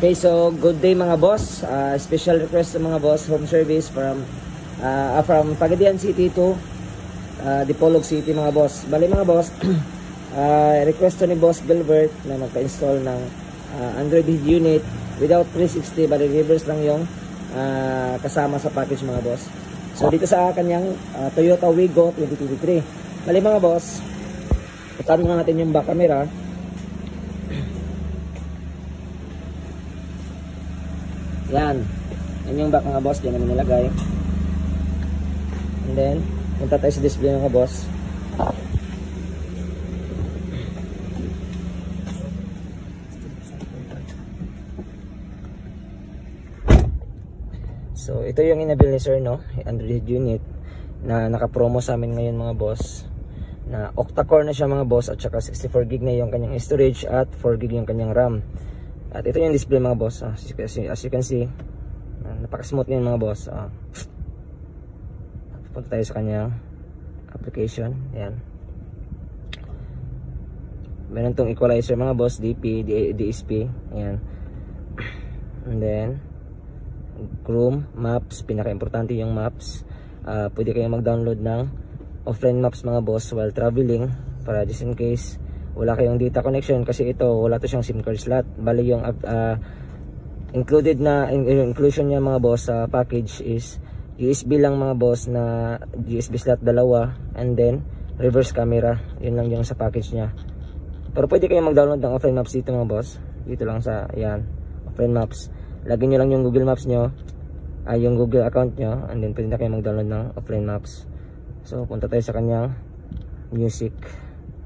Okay, so good day mga boss. Special request sa mga boss, home service from Pagadian City to Dipolog City mga boss. Bali mga boss, request to ni Boss Gilbert na magpa-install ng Android unit without 360, bali reverse lang yung kasama sa package mga boss. So dito sa kanyang Toyota Wigo 2023. Bali mga boss, itahan na natin yung back camera. Yan yung back mga boss, dyan namin nilagay. And then punta tayo sa display mga boss. So ito yung inabil ni sir, no, Android unit na naka-promo sa amin ngayon mga boss, na octa-core na siya mga boss, at saka 64GB na yung kanyang storage at 4GB yung kanyang RAM. At ito yung display mga boss. As you can see, napaka-smooth niyan mga boss. Punta tayo sa kanyang application. Ayan. Meron tong equalizer mga boss, DP, DSP. Ayan. And then Chrome, Maps, pinaka-importante yung Maps. Pwede kayong mag-download ng offline maps mga boss while traveling, para just in case wala kayong data connection, kasi ito wala to siyang SIM card slot. Bali yung included na inclusion niya mga boss sa package is USB lang mga boss, na USB slot dalawa, and then reverse camera. Yun lang yung sa package niya. Pero pwede kayong mag-download ng offline maps dito mga boss. Dito lang sa, yan, offline maps. Lagyan nyo lang yung Google Maps nyo, yung Google account nyo, and then pwede na kayong mag-download ng offline maps. So punta tayo sa kanyang music.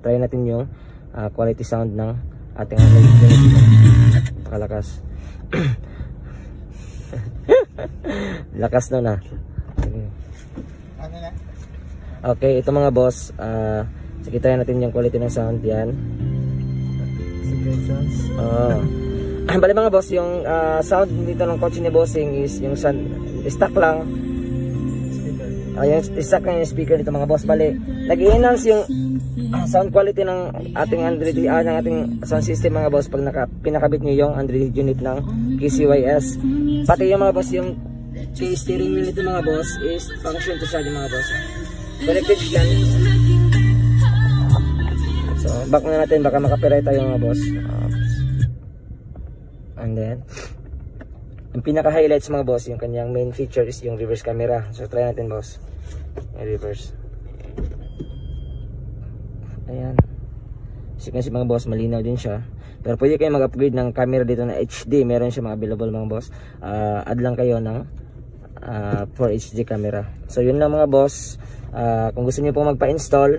Try natin yung quality sound ng ating pakalakas. Lakas na na. Okay, ito mga boss, sige, try natin yung quality ng sound. Yan. Bali mga boss, yung sound dito ng kotse ni Bossing is yung sound, stock lang. Yung stock lang yung speaker dito mga boss. Bali, nag-enhance yung sound quality ng ating Android, ng ating sound system mga boss, pag pinakabit nyo yung Android unit ng KCYS. Pati yung mga boss, yung steering wheel nito mga boss is function to siya mga boss. Connected yan. So back na natin, baka makapirate tayo mga boss. And then yung pinaka highlights mga boss, yung kanyang main feature is yung reverse camera. So try natin boss, yung reverse. Ayan. So kasi mga boss, malinaw din siya. Pero pwede kayo mag-upgrade ng camera dito na HD. Meron siya mga available mga boss. Add lang kayo ng 4 HD camera. So yun lang mga boss. Kung gusto niyo po magpa-install,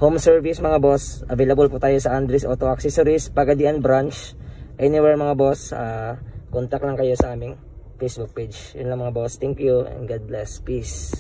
home service mga boss, available po tayo sa Andres Auto Accessories, Pagadian branch. Anywhere mga boss, contact lang kayo sa aming Facebook page. Yun lang mga boss. Thank you and God bless. Peace.